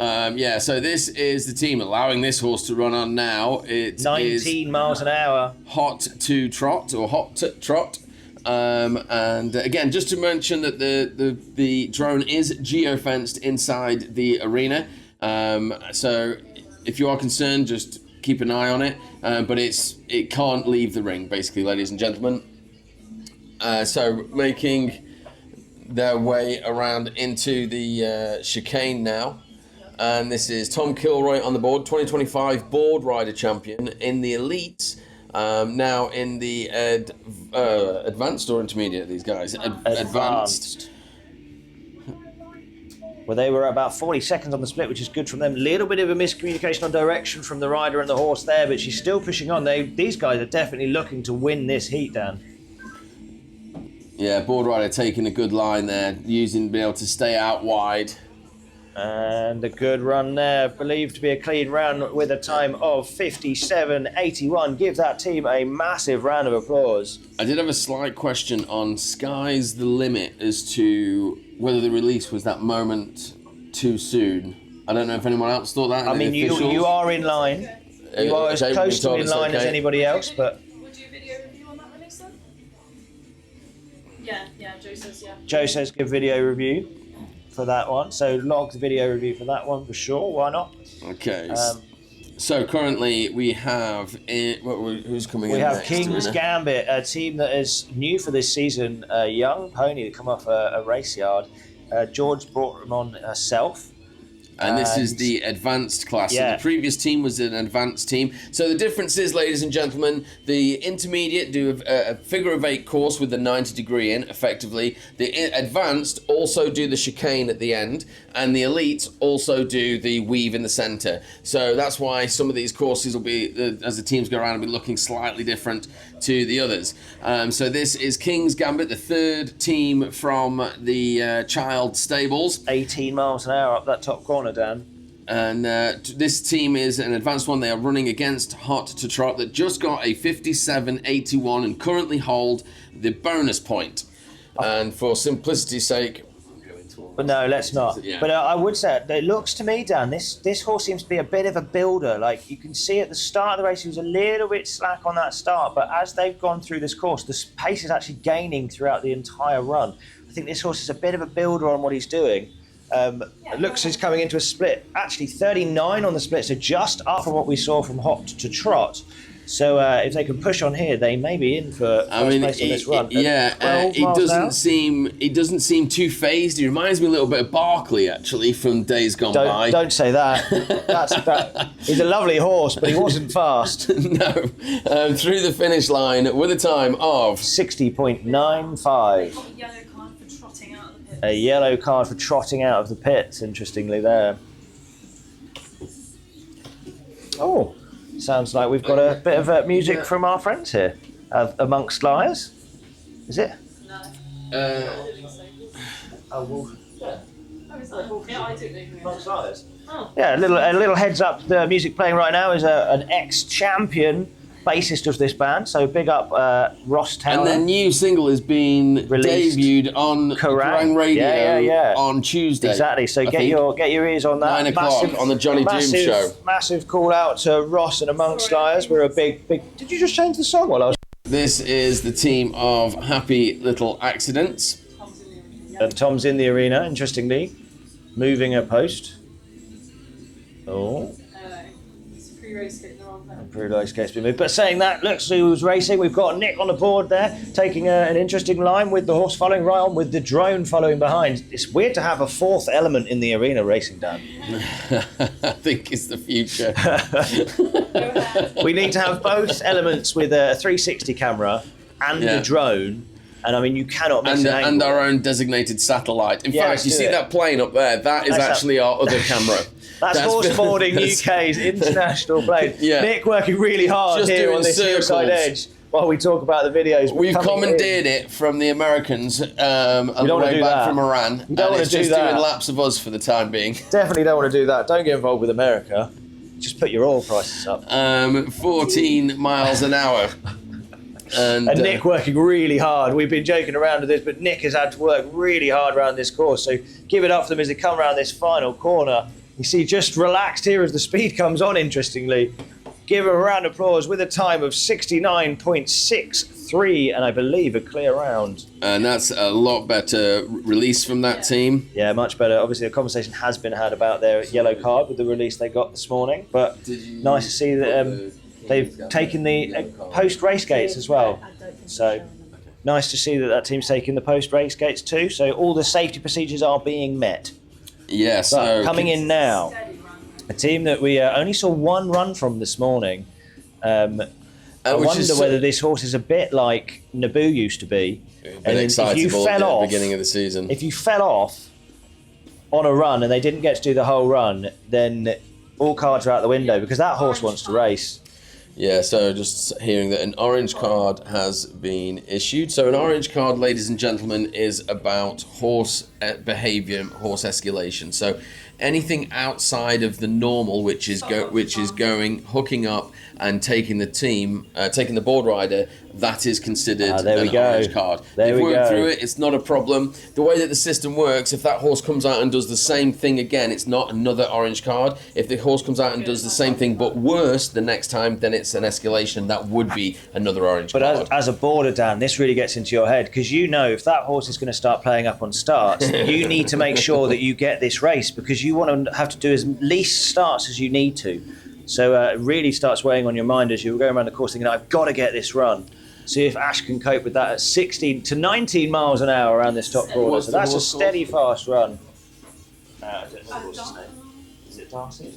Yeah, so this is the team allowing this horse to run on now. It 19 miles an hour. Hot to Trot, or Hot to Trot. And again, just to mention that the drone is geo-fenced inside the arena. So if you are concerned, just keep an eye on it. But it can't leave the ring, basically, ladies and gentlemen. So making their way around into the chicane now. And this is Tom Kilroy on the board, 2025 board rider champion in the elites. Now in the advanced or intermediate, these guys? Advanced. Well, they were about 40 seconds on the split, which is good from them. Little bit of a miscommunication on direction from the rider and the horse there, but she's still pushing on. These guys are definitely looking to win this heat, Dan. Yeah, board rider taking a good line there, being able to stay out wide. And a good run there, believed to be a clean run with a time of 57.81. Give that team a massive round of applause. I did have a slight question on Sky's the Limit as to whether the release was that moment too soon. I don't know if anyone else thought that. I mean, you are in line. You are as close to in line as anybody else, but... Would you video review on that release then? Yeah, Joe says yeah. Joe says give video review for that one. So log the video review for that one for sure. Why not? Okay. So currently we have who's coming in next? We have next, King's Gambit, a team that is new for this season, a young pony that come off a race yard. George brought them on herself. And this is the advanced class. Yeah. So the previous team was an advanced team. So the difference is, ladies and gentlemen, the intermediate do a figure of 8 course with the 90 degree in, effectively. The advanced also do the chicane at the end, and the elites also do the weave in the centre. So that's why some of these courses will be, as the teams go around, will be looking slightly different to the others. So this is King's Gambit, the third team from the child stables. 18 miles an hour up that top corner, Dan. And this team is an advanced one. They are running against Hot to Trot that just got a 57.81 and currently hold the bonus point. And for simplicity's sake... But no, let's not. Yeah. But I would say, it looks to me, Dan, this horse seems to be a bit of a builder. Like, you can see at the start of the race, he was a little bit slack on that start, but as they've gone through this course, the pace is actually gaining throughout the entire run. I think this horse is a bit of a builder on what he's doing. It looks he's coming into a split. Actually, 39 on the split, so just up from what we saw from Hot to Trot. So if they can push on here, they may be in for first place on this run. He doesn't seem too phased. He reminds me a little bit of Barkley, actually, from days gone by. Don't say that. He's a lovely horse, but he wasn't fast. No. Through the finish line with a time of 60.95. A yellow card for trotting out of the pits, interestingly there. Oh. Sounds like we've got a bit of music from our friends here, amongst liars. Is it? No. Yeah, I do. Amongst liars. Oh. Yeah, a little heads up. The music playing right now is an ex-champion bassist of this band. So big up Ross Tower. And their new single is being debuted on Kerrang Radio on Tuesday. Exactly. So get your ears on that. 9 o'clock on the Johnny Doom show. Massive call out to Ross and Amongst Liars. We're a big. Did you just change the song while I was? This is the team of Happy Little Accidents. And Tom's in the arena. Interestingly, moving a post. Oh. Pre-race case been moved. But saying that, look who's racing. We've got Nick on the board there, taking an interesting line with the horse following right on, with the drone following behind. It's weird to have a fourth element in the arena racing, Dan. I think it's the future. We need to have both elements with a 360 camera and the drone. And I mean, you cannot miss and our own designated satellite. In fact, you see that plane up there? That is actually our other camera. That's Horseboarding UK's international plane. Yeah. Nick working really hard here on this hillside edge while we talk about the videos. We've commandeered it from the Americans on the way back from Iran. You don't want to do that. It's just doing laps of us for the time being. Definitely don't want to do that. Don't get involved with America. Just put your oil prices up. 14 miles an hour. And Nick working really hard. We've been joking around with this, but Nick has had to work really hard around this course. So give it up for them as they come around this final corner. You see, just relaxed here as the speed comes on, interestingly. Give him a round of applause with a time of 69.63 and I believe a clear round. And that's a lot better release from that team. Yeah, much better. Obviously, a conversation has been had about their yellow card with the release they got this morning, but nice to see that they've taken the post-race gates as well. So nice to see that that team's taking the post-race gates too. So all the safety procedures are being met. Yeah, so But coming in now, a team that we only saw one run from this morning. I wonder whether this horse is a bit like Naboo used to be. Been excitable at the beginning of the season. If you fell off on a run and they didn't get to do the whole run, then all cards are out the window because that horse wants to race. Yeah, so just hearing that an orange card has been issued. So an orange card, ladies and gentlemen, is about horse behaviour, horse escalation. So anything outside of the normal, which is going, hooking up and taking the board rider, that is considered an orange card. They've worked through it, it's not a problem. The way that the system works, if that horse comes out and does the same thing again, it's not another orange card. If the horse comes out and does the same thing but worse the next time, then it's an escalation. That would be another orange card. But as a boarder, Dan, this really gets into your head because you know if that horse is going to start playing up on starts, you need to make sure that you get this race because you want to have to do as least starts as you need to. So it really starts weighing on your mind as you're going around the course thinking, I've got to get this run. See if Ash can cope with that at 16 to 19 miles an hour around this top border. So that's a steady, fast run. Is it Darcy?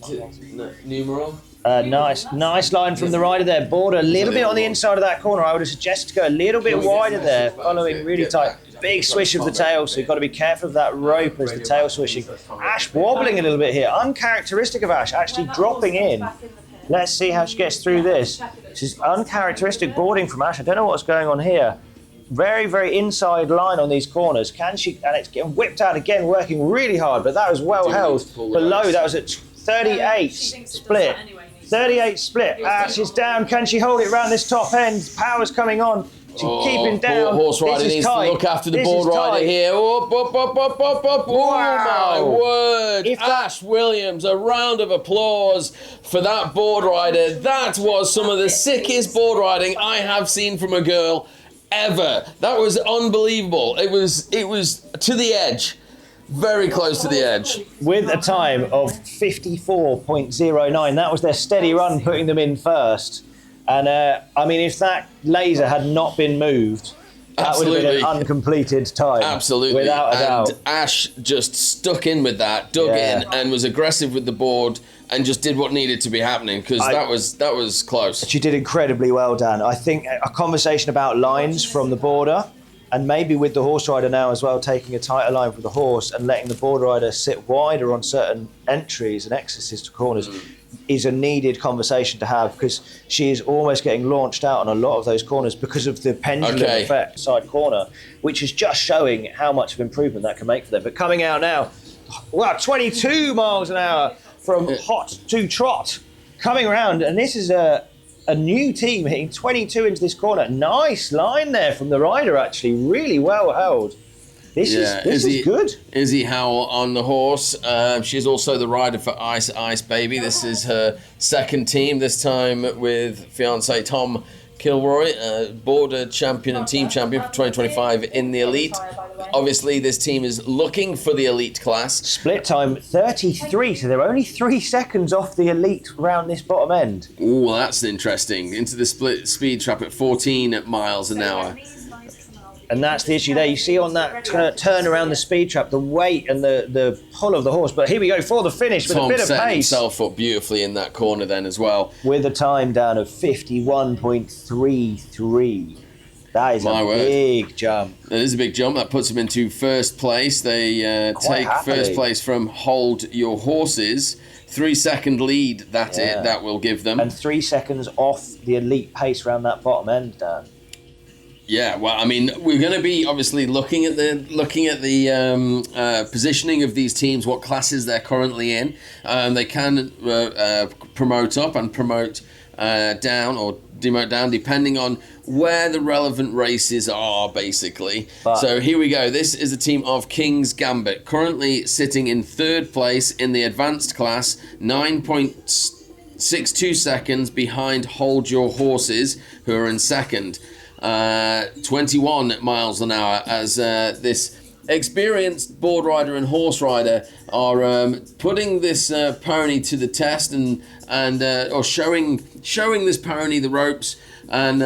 Numeral? Nice line from the rider there. Border a little bit on the inside of that corner. I would have suggested to go a little bit wider there, following really tight. Big swish of the tail, so you've got to be careful of that rope as the tail swishing. Ash wobbling a little bit here. Uncharacteristic of Ash, actually dropping in. Let's see how she gets through this. This is uncharacteristic boarding from Ash. I don't know what's going on here. Very, very inside line on these corners. Can she? And it's getting whipped out again, working really hard, but that was well held. Below, that was at 38 split. 38 split. Ash is down. Can she hold it around this top end? Power's coming on. She's keeping down. Horse rider needs to look after the board rider here. Up. Oh my word. Ash Williams, a round of applause for that board rider. That was some of the sickest board riding I have seen from a girl ever. That was unbelievable. It was to the edge. Very close to the edge. With a time of 54.09. That was their steady run, putting them in first. And, I mean, if that laser had not been moved, that would have been an uncompleted time. Absolutely. Without a doubt. And Ash just stuck in with that, dug in, and was aggressive with the board and just did what needed to be happening because that was close. She did incredibly well, Dan. I think a conversation about lines from the border and maybe with the horse rider now as well, taking a tighter line for the horse and letting the board rider sit wider on certain entries and exits to corners is a needed conversation to have because she is almost getting launched out on a lot of those corners because of the pendulum effect side corner, which is just showing how much of improvement that can make for them. But coming out now, wow, 22 miles an hour from hot to trot, coming around, and this is a new team hitting 22 into this corner. Nice line there from the rider, actually, really well held. This is good. Izzy Howell on the horse. She's also the rider for Ice Ice Baby. This is her second team, this time with fiancé Tom Kilroy, border champion and team champion for 2025 in the elite. Obviously, this team is looking for the elite class. Split time 33, so they're only 3 seconds off the elite round this bottom end. Ooh, well, that's interesting. Into the split speed trap at 14 miles an hour. And that's the issue there. You see on that turn around the speed trap, the weight and the pull of the horse. But here we go for the finish with a bit of pace. Tom set himself up beautifully in that corner then as well. With a time down of 51.33. That is a big jump. That is a big jump. That puts them into first place. They take first place from Hold Your Horses. 3 second lead that will give them. And 3 seconds off the elite pace around that bottom end, Dan. Yeah, well, I mean, we're going to be obviously looking at the positioning of these teams, what classes they're currently in. They can promote up and promote down or demote down, depending on where the relevant races are, basically. So here we go. This is a team of King's Gambit, currently sitting in 3rd place in the advanced class, 9.62 seconds behind Hold Your Horses, who are in 2nd. 21 miles an hour as this experienced board rider and horse rider are putting this pony to the test and or showing this pony the ropes and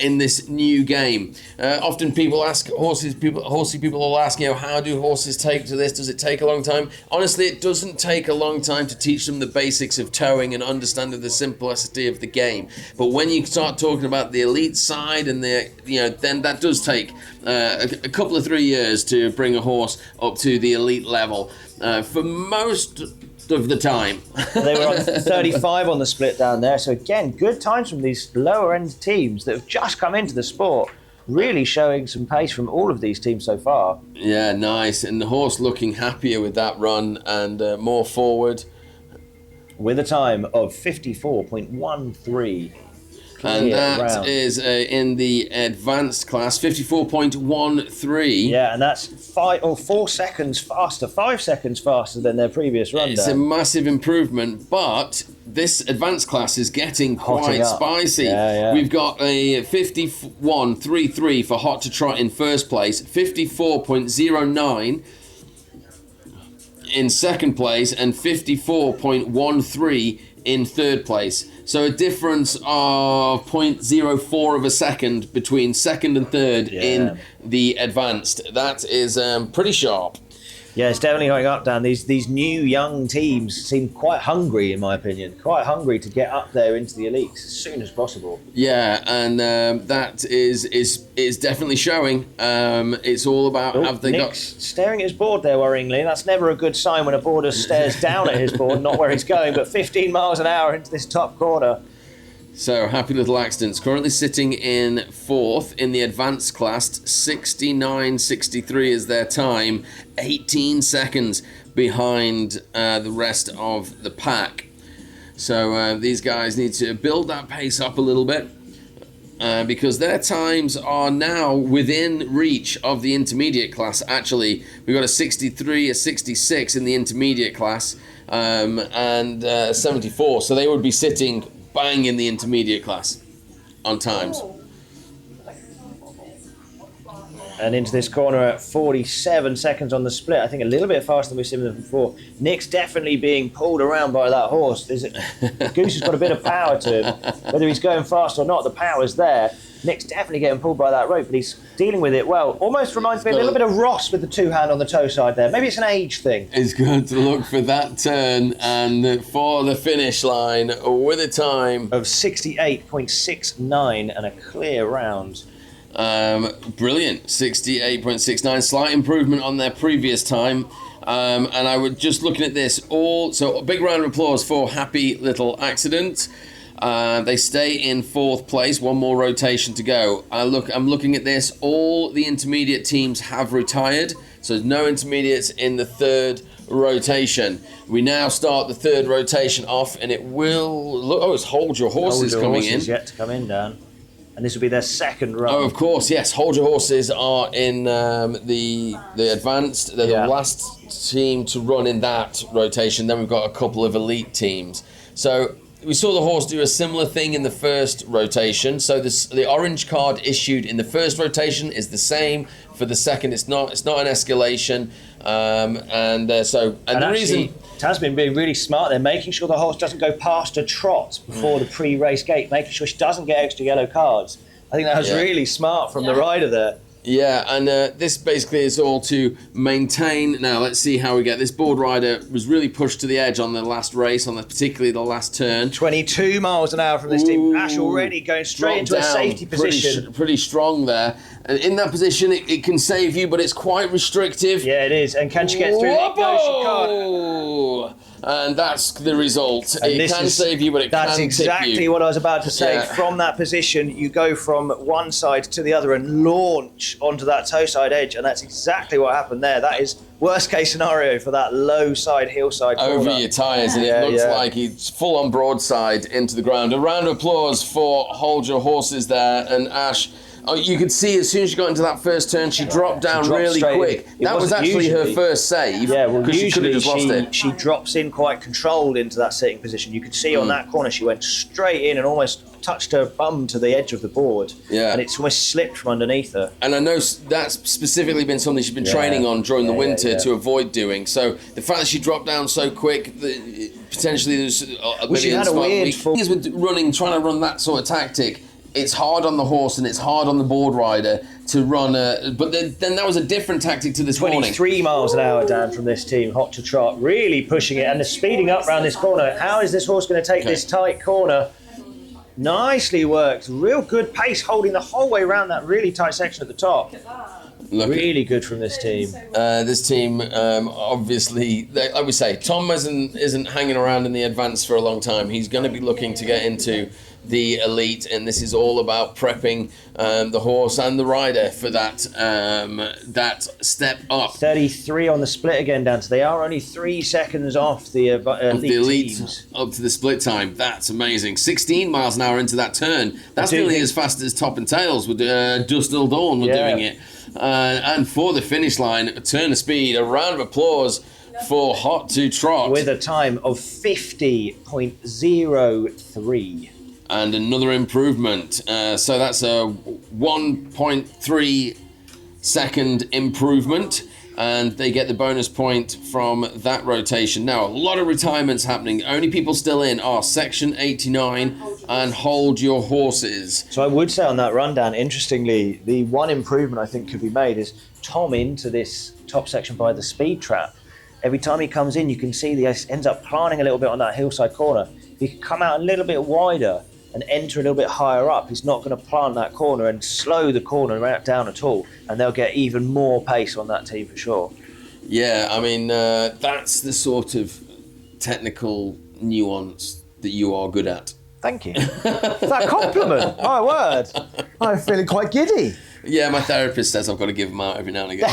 in this new game. Often people ask horsey people will ask, how do horses take to this? Does it take a long time? Honestly, it doesn't take a long time to teach them the basics of towing and understanding the simplicity of the game. But when you start talking about the elite side and then that does take a couple of 3 years to bring a horse up to the elite level. For most of the time. They were on 35 on the split down there. So again, good times from these lower end teams that have just come into the sport. Really showing some pace from all of these teams so far. Yeah, nice. And the horse looking happier with that run and more forward. With a time of 54.13. And that is in the advanced class, 54.13. Yeah, and that's 4 seconds faster, 5 seconds faster than their previous run. It's a massive improvement, but this advanced class is getting quite spicy. Yeah. We've got a 51.33 for Hot to Trot in 1st place, 54.09 in 2nd place, and 54.13 in 3rd place. So a difference of 0.04 of a second between 2nd and 3rd in the advanced. That is pretty sharp. Yeah, it's definitely going up, Dan. These new young teams seem quite hungry, in my opinion. Quite hungry to get up there into the elites as soon as possible. Yeah, and that is definitely showing. It's all about have they got staring at his board there worryingly. That's never a good sign when a boarder stares down at his board, not where he's going, but 15 miles an hour into this top corner. So, Happy Little Accidents currently sitting in 4th in the advanced class, 69.63 is their time, 18 seconds behind the rest of the pack. So these guys need to build that pace up a little bit because their times are now within reach of the intermediate class. Actually, we've got a 63, a 66 in the intermediate class, and 74. So they would be sitting bang in the intermediate class on times. And into this corner at 47 seconds on the split. I think a little bit faster than we've seen them before. Nick's definitely being pulled around by that horse. Goose has got a bit of power to him. Whether he's going fast or not, the power's there. Nick's definitely getting pulled by that rope, but he's dealing with it well. Almost reminds me a little bit of Ross with the 2-hand on the toe side there. Maybe it's an age thing. It's good to look for that turn and for the finish line with a time of 68.69 and a clear round. Brilliant, 68.69, slight improvement on their previous time. And I would just looking at this so a big round of applause for Happy Little Accident. They stay in 4th place, one more rotation to go. I'm looking at this, all the intermediate teams have retired, so there's no intermediates in the 3rd rotation. We now start the 3rd rotation off, and it will look, it's Hold Your Horses coming in. Yet to come in, Dan. And this will be their 2nd run. Oh, of course, yes. Hold Your Horses are in the advanced. They're the last team to run in that rotation. Then we've got a couple of elite teams. So we saw the horse do a similar thing in the 1st rotation. So the orange card issued in the 1st rotation is the same for the 2nd. It's not an escalation. The reason Tasman being really smart, they're making sure the horse doesn't go past a trot before the pre-race gate, making sure she doesn't get extra yellow cards. I think that was really smart from the rider there. Yeah, and this basically is all to maintain. Now, let's see how we get. This board rider was really pushed to the edge on the last race, particularly the last turn. 22 miles an hour from this team. Ash already going straight into a safety position. Pretty strong there. And in that position, it can save you, but it's quite restrictive. Yeah, it is. And can she get through? No, she can't. Whoa! And that's the result. And It can save you, but it can That's tip exactly you. what I was about to say. Yeah. From that position, you go from one side to the other and launch onto that toe side edge, and that's exactly what happened there. That is worst case scenario for that low side, heel side corner. Over your tyres, and Yeah, it looks yeah. like he's full on broadside into the ground. A round of applause for Hold Your Horses there, and Ash. Oh, you could see as soon as she got into that first turn, she dropped down dropped really straight quick. in. It That was wasn't actually her usually- first save. Yeah, well, because she could have usually just lost it. she drops in quite controlled into that sitting position. You could see on that corner she went straight in and almost touched her bum to the edge of the board. Yeah. And it's almost slipped from underneath her. And I know that's specifically been something she's been training on during the winter to avoid doing. So the fact that she dropped down so quick, potentially there's she had a weird thing is with trying to run that sort of tactic. It's hard on the horse and it's hard on the board rider to run but then that was a different tactic to this morning. 23 miles an hour down from this team, hot to trot, really pushing it and they're speeding up round this corner. How is this horse going to take this tight corner? Nicely worked, real good pace, holding the whole way around that really tight section at the top. Really good from this team. This team, obviously, like we say, Tom isn't hanging around in the advance for a long time. He's going to be looking to get into the elite, and this is all about prepping the horse and the rider for that step up. 33 on the split again, Dan. So they are only 3 seconds off the elite teams. Up to the split time. That's amazing. 16 miles an hour into that turn. That's nearly as fast as Top and Tails with Dust Till Dawn were doing it. And for the finish line, a turn of speed. A round of applause for Hot to Trot. With a time of 50.03. And another improvement. So that's a 1.3 second improvement. And they get the bonus point from that rotation. Now, a lot of retirements happening. Only people still in are Section 89 and Hold Your Horses. So I would say on that rundown, interestingly, the one improvement I think could be made is Tom into this top section by the speed trap. Every time he comes in, you can see he ends up planning a little bit on that hillside corner. If he could come out a little bit wider and enter a little bit higher up, he's not going to plant that corner and slow the corner down at all. And they'll get even more pace on that team for sure. Yeah, I mean, that's the sort of technical nuance that you are good at. Thank you. That compliment, my word. I'm feeling quite giddy. Yeah, my therapist says I've got to give them out every now and again.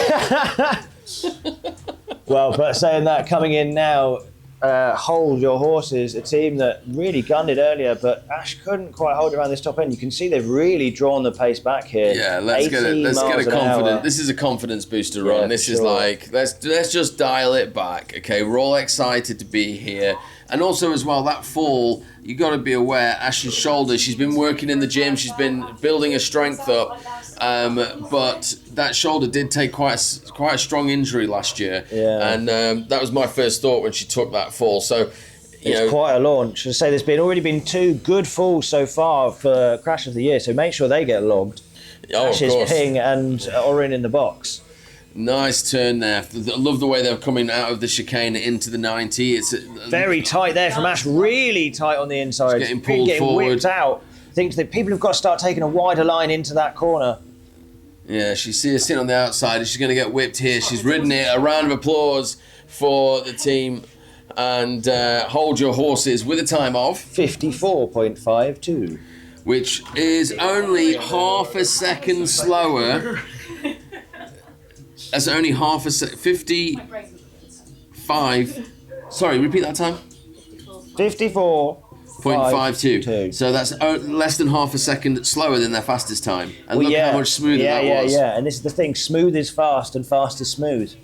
Well, but saying that, coming in now, Hold Your Horses, a team that really gunned it earlier, but Ash couldn't quite hold around this top end. You can see they've really drawn the pace back here. Yeah, let's get a confidence. This is a confidence booster run. Yeah, This for is sure. like let's just dial it back. Okay, we're all excited to be here, and also as well that fall. You got to be aware, Ash's shoulder. She's been working in the gym. She's been building her strength up, but that shoulder did take quite a strong injury last year. Yeah. And that was my first thought when she took that fall. So, It's quite a launch. As I say, there's already been 2 good falls so far for Crash of the Year, so make sure they get logged. Oh, of Ash's course. Ping and Orin in the box. Nice turn there. I love the way they're coming out of the chicane into the 90. It's Very tight there from Ash, really tight on the inside. It's getting pulled forward. Whipped out. I think that people have got to start taking a wider line into that corner. Yeah, she sees her sitting on the outside. She's going to get whipped here. She's ridden it. A round of applause for the team. And Hold Your Horses with a time of 54.52. which is only half a second slower. That's only half a second. 55. Sorry, repeat that time. 54.52. So that's less than half a second slower than their fastest time. And look how much smoother that was. Yeah. And this is the thing: smooth is fast, and fast is smooth.